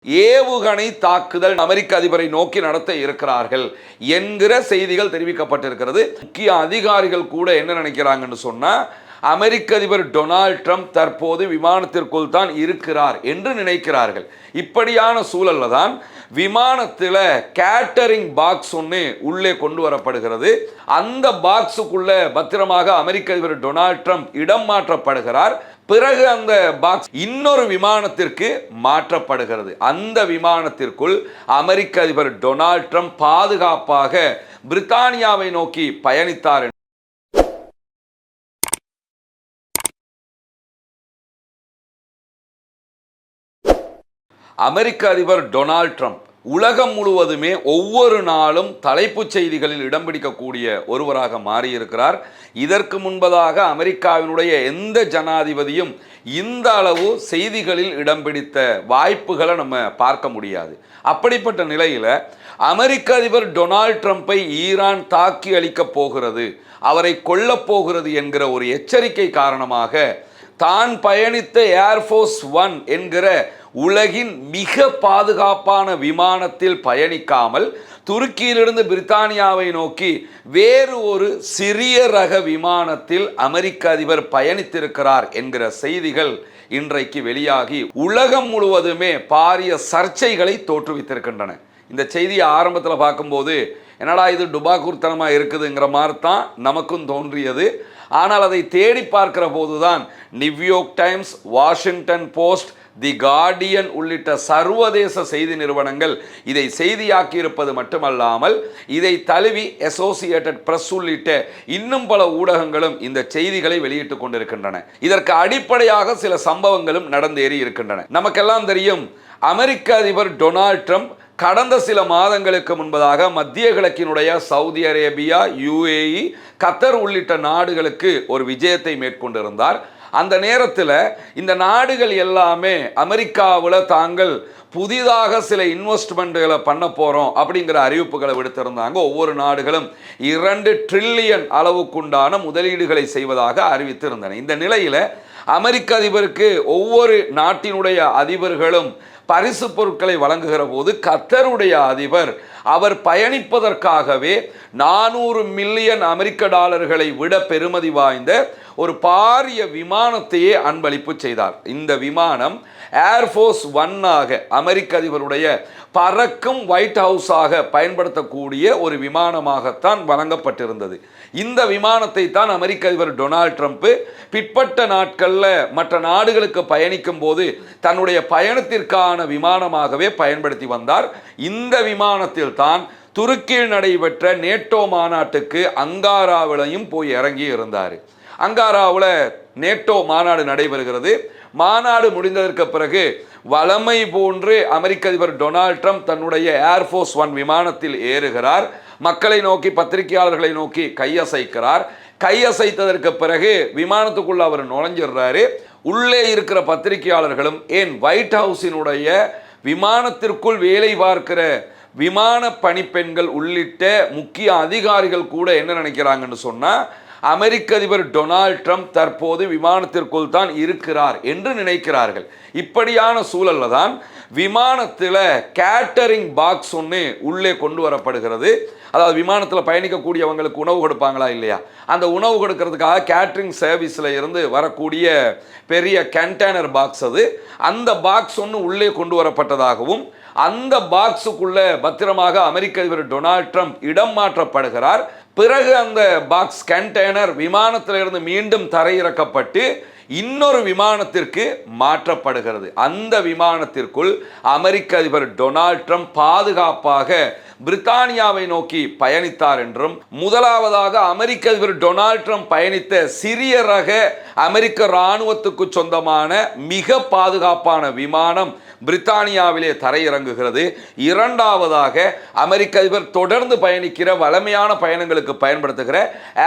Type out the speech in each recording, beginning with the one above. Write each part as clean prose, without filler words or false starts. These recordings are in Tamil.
ஏவுகணை தாக்குதல் அமெரிக்க அதிபரை நோக்கி நடத்த இருக்கிறார்கள் என்கிற செய்திகள் தெரிவிக்கப்பட்டிருக்கிறது. முக்கிய அதிகாரிகள் கூட என்ன நினைக்கிறாங்கன்னு சொன்னா, அமெரிக்க அதிபர் டொனால்ட் ட்ரம்ப் தற்போது விமானத்திற்குள் தான் இருக்கிறார் என்று நினைக்கிறார்கள். இப்படியான சூழல்ல தான் விமானத்தில் கேட்டரிங் பாக்ஸ் ஒன்று உள்ளே கொண்டு வரப்படுகிறது. அந்த பாக்ஸுக்குள்ள பத்திரமாக அமெரிக்க அதிபர் டொனால்ட் ட்ரம்ப் இடம் மாற்றப்படுகிறார். பிறகு அந்த பாக்ஸ் இன்னொரு விமானத்திற்கு மாற்றப்படுகிறது. அந்த விமானத்திற்குள் அமெரிக்க அதிபர் டொனால்ட் ட்ரம்ப் பாதுகாப்பாக பிரித்தானியாவை நோக்கி பயணித்தார். அமெரிக்க அதிபர் டொனால்ட் ட்ரம்ப் உலகம் முழுவதுமே ஒவ்வொரு நாளும் தலைப்புச் செய்திகளில் இடம் பிடிக்கக்கூடிய ஒருவராக மாறியிருக்கிறார். இதற்கு முன்பதாக அமெரிக்காவினுடைய எந்த ஜனாதிபதியும் இந்த அளவு செய்திகளில் இடம் பிடித்த வாய்ப்புகளை நம்ம பார்க்க முடியாது. அப்படிப்பட்ட நிலையில் அமெரிக்க அதிபர் டொனால்ட் ட்ரம்ப்பை ஈரான் தாக்கி அளிக்கப் போகிறது, அவரை கொல்லப் போகிறது என்கிற ஒரு எச்சரிக்கை காரணமாக தான் பயணித்த ஏர்ஃபோர்ஸ் 1 என்கிற உலகின் மிக பாதுகாப்பான விமானத்தில் பயணிக்காமல் துருக்கியிலிருந்து பிரித்தானியாவை நோக்கி வேறு ஒரு சிறிய ரக விமானத்தில் அமெரிக்க அதிபர் பயணித்திருக்கிறார் என்கிற செய்திகள் இன்றைக்கு வெளியாகி உலகம் முழுவதுமே பாரிய சர்ச்சைகளை தோற்றுவித்திருக்கின்றன. இந்த செய்தியை ஆரம்பத்தில் பார்க்கும்போது என்னடா இது டுபாக்கூர்த்தனமாக இருக்குதுங்கிற மாதிரி தான் நமக்கும் தோன்றியது. ஆனால் அதை தேடி பார்க்கிற போதுதான் நியூயார்க் டைம்ஸ், வாஷிங்டன் போஸ்ட், தி கார்டியன் உள்ளிட்ட சர்வதேச செய்தி நிறுவனங்கள் இதை செய்தியாக்கி இருப்பது மட்டுமல்லாமல் இதை தழுவி அசோசியேட்டட் பிரஸ் உள்ளிட்ட இன்னும் பல ஊடகங்களும் இந்த செய்திகளை வெளியிட்டுக் கொண்டிருக்கின்றன. இதற்கு அடிப்படையாக சில சம்பவங்களும் நடந்தேறி இருக்கின்றன. நமக்கெல்லாம் தெரியும், அமெரிக்க அதிபர் டொனால்ட் ட்ரம்ப் கடந்த சில மாதங்களுக்கு முன்பதாக மத்திய கிழக்கினுடைய சவுதி அரேபியா, UAE, கத்தர் உள்ளிட்ட நாடுகளுக்கு ஒரு விஜயத்தை மேற்கொண்டிருந்தார். அந்த நேரத்தில் இந்த நாடுகள் எல்லாமே அமெரிக்காவில் தாங்கள் புதிதாக சில இன்வெஸ்ட்மெண்ட்டுகளை பண்ண போகிறோம் அப்படிங்கிற அறிவிப்புகளை விடுத்திருந்தாங்க. ஒவ்வொரு நாடுகளும் 2 ட்ரில்லியன் அளவுக்குண்டான முதலீடுகளை செய்வதாக அறிவித்திருந்தன. இந்த நிலையில் அமெரிக்க அதிபருக்கு ஒவ்வொரு நாட்டினுடைய அதிபர்களும் பரிசு பொருட்களை வழங்குகிற போது கத்தருடைய அதிபர் அவர் பயணிப்பதற்காகவே 400 மில்லியன் அமெரிக்க டாலர்களை விட பெறுமதி வாய்ந்த ஒரு பாரிய விமானத்தையே அன்பளிப்பு செய்தார். இந்த விமானம் ஏர்ஃபோர்ஸ் 1 அமெரிக்க அதிபருடைய பறக்கும் ஒயிட் ஹவுஸாக பயன்படுத்தக்கூடிய ஒரு விமானமாகத்தான் வழங்கப்பட்டிருந்தது. இந்த விமானத்தை தான் அமெரிக்க அதிபர் டொனால்ட் ட்ரம்ப் பிற்பட்ட நாட்களில் மற்ற நாடுகளுக்கு பயணிக்கும் போது தன்னுடைய பயணத்திற்கான விமானமாகவே பயன்படுத்தி வந்தார். இந்த விமானத்தில் தான் துருக்கியில் நடைபெற்ற நேட்டோ மாநாட்டுக்கு அங்காராவிலையும் போய் இறங்கி இருந்தார். அங்காராவில் நேட்டோ மாநாடு நடைபெறுகிறது. மாநாடு முடிந்ததற்கு பிறகு வழமை போன்று அமெரிக்க அதிபர் டொனால்ட் ட்ரம்ப் தன்னுடைய ஏர்ஃபோர்ஸ் 1 விமானத்தில் ஏறுகிறார். மக்களை நோக்கி, பத்திரிகையாளர்களை நோக்கி கையசைக்கிறார். கையசைத்ததற்கு பிறகு விமானத்துக்குள்ள அவர் நுழைஞ்சிடுறாரு. உள்ளே இருக்கிற பத்திரிகையாளர்களும் ஏன் ஒயிட் ஹவுஸினுடைய விமானத்திற்குள் வேலை பார்க்கிற விமான பணிப்பெண்கள் உள்ளிட்ட முக்கிய அதிகாரிகள் கூட என்ன நினைக்கிறாங்கன்னு சொன்னால், அமெரிக்க அதிபர் டொனால்ட் ட்ரம்ப் தற்போது விமானத்திற்குள் தான் இருக்கிறார் என்று நினைக்கிறார்கள். இப்படியான சூழல்ல தான் விமானத்தில் கேட்டரிங் பாக்ஸ் ஒன்று உள்ளே கொண்டு வரப்படுகிறது. அதாவது விமானத்தில் பயணிக்கக்கூடியவங்களுக்கு உணவு கொடுப்பாங்களா இல்லையா, அந்த உணவு கொடுக்கறதுக்காக கேட்டரிங் சர்வீஸில் இருந்து வரக்கூடிய பெரிய கண்டெய்னர் பாக்ஸ் அது. அந்த பாக்ஸ் ஒன்று உள்ளே கொண்டு வரப்பட்டதாகவும் அந்த பாக்ஸுக்குள்ள பத்திரமாக அமெரிக்க அதிபர் டொனால்ட் ட்ரம்ப் இடம் மாற்றப்படுகிறார். பிறகு அந்த பாக்ஸ் கண்டெய்னர் விமானத்திலிருந்து மீண்டும் தரையிறக்கப்பட்டு இன்னொரு விமானத்திற்கு மாற்றப்படுகிறது. அந்த விமானத்திற்குள் அமெரிக்க அதிபர் டொனால்ட் ட்ரம்ப் பாதுகாப்பாக பிரித்தானியாவை நோக்கி பயணித்தார் என்றும், முதலாவதாக அமெரிக்க அதிபர் டொனால்ட் ட்ரம்ப் பயணித்த சிறிய ரக அமெரிக்க இராணுவத்துக்கு சொந்தமான மிக பாதுகாப்பான விமானம் பிரித்தானியாவிலே தரையிறங்குகிறது. இரண்டாவதாக அமெரிக்க அதிபர் தொடர்ந்து பயணிக்கிற வளமையான பயணங்களுக்கு பயன்படுத்துகிற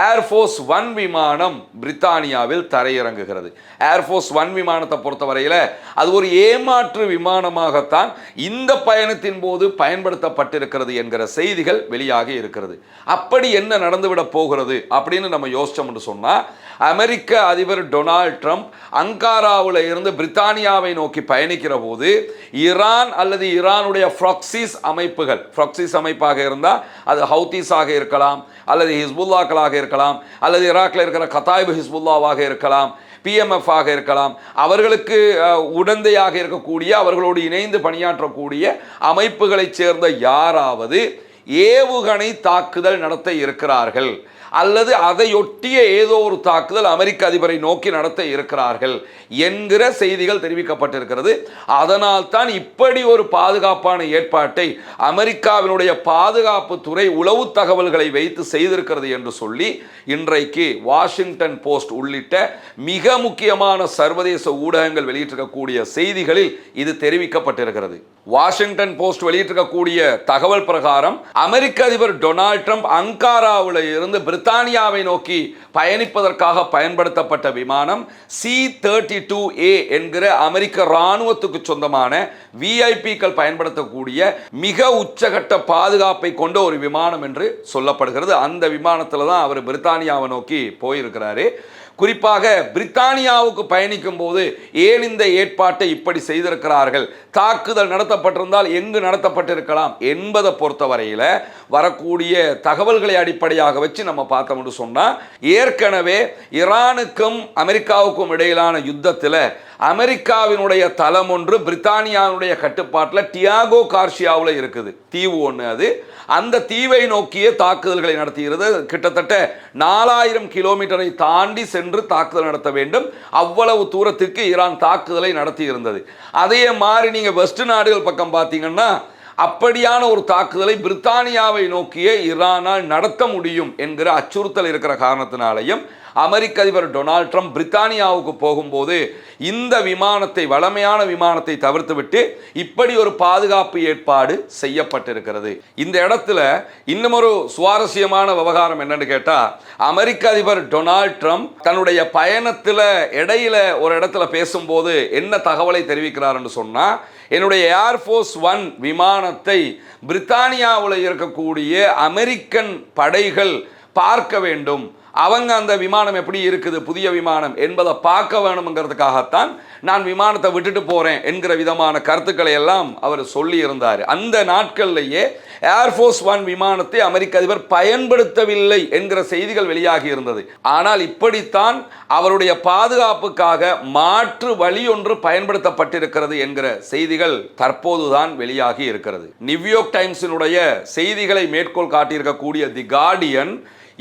ஏர்ஃபோர்ஸ் 1 விமானம் பிரித்தானியாவில் தரையிறங்குகிறது. ஏர்ஃபோர்ஸ் 1 விமானத்தை பொறுத்தவரையில் அது ஒரு ஏமாற்று விமானமாகத்தான் இந்த பயணத்தின் போது பயன்படுத்தப்பட்டிருக்கிறது என்கிற செய்திகள் வெளியாகி இருக்கிறது. அப்படி என்ன நடந்துவிட போகிறது அப்படின்னு நம்ம யோசிச்சோம்னு சொன்னால், அமெரிக்க அதிபர் டொனால்ட் ட்ரம்ப் அங்காராவில் இருந்து பிரித்தானியாவை நோக்கி பயணிக்கிற போது ஈரான் அல்லது ஈரானுடைய ப்ராக்சிஸ் அமைப்புகள், ப்ராக்சிஸ் அமைப்பாக இருந்தால் அது ஹவுதீஸாக இருக்கலாம், அல்லது ஹிஸ்புல்லாக்களாக இருக்கலாம், அல்லது ஈராக்கில் இருக்கிற கதாயிப் ஹிஸ்புல்லாவாக இருக்கலாம், PMF ஆக இருக்கலாம், அவர்களுக்கு உடந்தையாக இருக்கக்கூடிய, அவர்களோடு இணைந்து பணியாற்றக்கூடிய அமைப்புகளைச் சேர்ந்த யாராவது ஏவுகணை தாக்குதல் நடத்த இருக்கிறார்கள் அல்லது அதையொட்டிய ஏதோ ஒரு தாக்குதல் அமெரிக்க அதிபரை நோக்கி நடத்த இருக்கிறார்கள் என்கிற செய்திகள் தெரிவிக்கப்பட்டிருக்கிறது. அதனால் தான் இப்படி ஒரு பாதுகாப்பான ஏற்பாட்டை அமெரிக்காவினுடைய பாதுகாப்பு துறை உளவு தகவல்களை வைத்து செய்திருக்கிறது என்று சொல்லி இன்றைக்கு வாஷிங்டன் போஸ்ட் உள்ளிட்ட மிக முக்கியமான சர்வதேச ஊடகங்கள் வெளியிட்டிருக்கக்கூடிய செய்திகளில் இது தெரிவிக்கப்பட்டிருக்கிறது. வாஷிங்டன் போஸ்ட் வெளியிட்டிருக்கக்கூடிய தகவல் பிரகாரம் அமெரிக்க அதிபர் டொனால்ட் ட்ரம்ப் அங்காராவில் இருந்து பிரித்தானியாவை நோக்கி பயணிப்பதற்காக பயன்படுத்தப்பட்ட விமானம் C-32A என்கிற அமெரிக்க இராணுவத்துக்கு சொந்தமான விஐபிக்கள் பயன்படுத்தக்கூடிய மிக உச்சகட்ட பாதுகாப்பை கொண்ட ஒரு விமானம் என்று சொல்லப்படுகிறது. அந்த விமானத்தில் தான் அவர் பிரித்தானியாவை நோக்கி போயிருக்கிறாரு. குறிப்பாக பிரித்தானியாவுக்கு பயணிக்கும் போது ஏன் இந்த ஏற்பாட்டை இப்படி செய்திருக்கிறார்கள், தாக்குதல் நடத்தப்பட்டிருந்தால் எங்கு நடத்தப்பட்டிருக்கலாம் என்பதை பொறுத்தவரையில் வரக்கூடிய தகவல்களை அடிப்படையாக வச்சு நம்ம பார்த்தோம்னு சொன்னால், ஏற்கனவே ஈரானுக்கும் அமெரிக்காவுக்கும் இடையிலான யுத்தத்தில் அமெரிக்காவினுடைய தளம் ஒன்று பிரித்தானியாவுடைய கட்டுப்பாட்டில் டியாகோ கார்சியாவில் இருக்குது, தீவு ஒன்று. அது அந்த தீவை நோக்கிய தாக்குதல்களை நடத்துகிறது. கிட்டத்தட்ட 4000 கிலோமீட்டரை தாண்டி சென்று தாக்குதல் நடத்த வேண்டும். அவ்வளவு தூரத்திற்கு ஈரான் தாக்குதலை நடத்தி இருந்தது. அதே மாதிரி நீங்கள் வெஸ்ட் நாடுகள் பக்கம் பார்த்தீங்கன்னா அப்படியான ஒரு தாக்குதலை பிரித்தானியாவை நோக்கிய ஈரானால் நடத்த முடியும் என்கிற அச்சுறுத்தல் இருக்கிற காரணத்தினாலையும் அமெரிக்க அதிபர் டொனால்ட் ட்ரம்ப் பிரித்தானியாவுக்கு போகும்போது இந்த விமானத்தை, வளமையான விமானத்தை தவிர்த்துவிட்டு இப்படி ஒரு பாதுகாப்பு ஏற்பாடு செய்யப்பட்டிருக்கிறது. இந்த இடத்துல இன்னும் ஒரு சுவாரஸ்யமான விவகாரம் என்னன்னு கேட்டால், அமெரிக்க அதிபர் டொனால்ட் ட்ரம்ப் தன்னுடைய பயணத்தில் இடையில ஒரு இடத்துல பேசும்போது என்ன தகவலை தெரிவிக்கிறார் என்று சொன்னால், என்னுடைய ஏர்ஃபோர்ஸ் 1 விமானத்தை பிரித்தானியாவில் இருக்கக்கூடிய அமெரிக்கன் படைகள் பார்க்க வேண்டும், அவங்க அந்த விமானம் எப்படி இருக்குது, புதிய விமானம் என்பதை பார்க்க வேணுங்கிறதுக்காகத்தான் நான் விமானத்தை விட்டுட்டு போகிறேன் என்கிற விதமான கருத்துக்களை எல்லாம் அவர் சொல்லி இருந்தார். அந்த நாட்கள்லேயே ஏர்ஃபோர்ஸ் 1 விமானத்தை அமெரிக்க அதிபர் பயன்படுத்தவில்லை என்கிற செய்திகள் வெளியாகி இருந்தது. ஆனால் இப்படித்தான் அவருடைய பாதுகாப்புக்காக மாற்று வழி ஒன்று பயன்படுத்தப்பட்டிருக்கிறது என்கிற செய்திகள் தற்போதுதான் வெளியாகி இருக்கிறது. நியூயார்க் டைம்ஸினுடைய செய்திகளை மேற்கோள் காட்டியிருக்கக்கூடிய தி கார்டியன்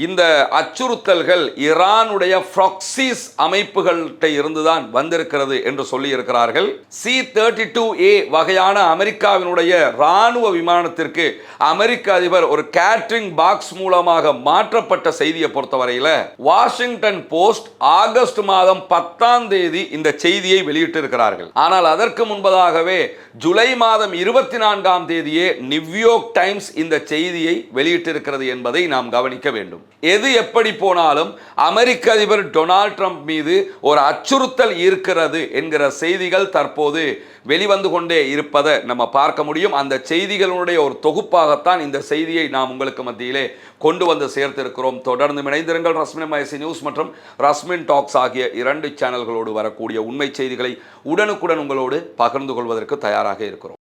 இந்த அச்சுறுத்தல்கள் ஈரானுடைய ப்ராக்சிஸ் அமைப்புகள்கிட்ட இருந்துதான் வந்திருக்கிறது என்று சொல்லி இருக்கிறார்கள். C-32A வகையான அமெரிக்காவினுடைய இராணுவ விமானத்திற்கு அமெரிக்க அதிபர் ஒரு கேட்டரிங் பாக்ஸ் மூலமாக மாற்றப்பட்ட செய்தியை பொறுத்தவரையில் வாஷிங்டன் போஸ்ட் ஆகஸ்ட் மாதம் 10ஆம் தேதி இந்த செய்தியை வெளியிட்டிருக்கிறார்கள். ஆனால் அதற்கு முன்பதாகவே ஜூலை மாதம் 24ஆம் தேதியே நியூயார்க் டைம்ஸ் இந்த செய்தியை வெளியிட்டிருக்கிறது என்பதை நாம் கவனிக்க வேண்டும். எது எப்படி போனாலும் அமெரிக்க அதிபர் டொனால்ட் ட்ரம்ப் மீது ஒரு அச்சுறுத்தல் இருக்கிறது என்கிற செய்திகள் தற்போது வெளிவந்து கொண்டே இருப்பதை நம்ம பார்க்க முடியும். அந்த செய்திகளுடைய ஒரு தொகுப்பாகத்தான் இந்த செய்தியை நாம் உங்களுக்கு மத்தியிலே கொண்டு வந்து சேர்த்திருக்கிறோம். தொடர்ந்து இணைந்திருங்கள். ரஸ்மின் MIC நியூஸ் மற்றும் ரஸ்மின் டாக்ஸ் ஆகிய 2 சேனல்களோடு வரக்கூடிய உண்மை செய்திகளை உடனுக்குடன் உங்களோடு பகிர்ந்து கொள்வதற்கு தயாராக இருக்கிறோம்.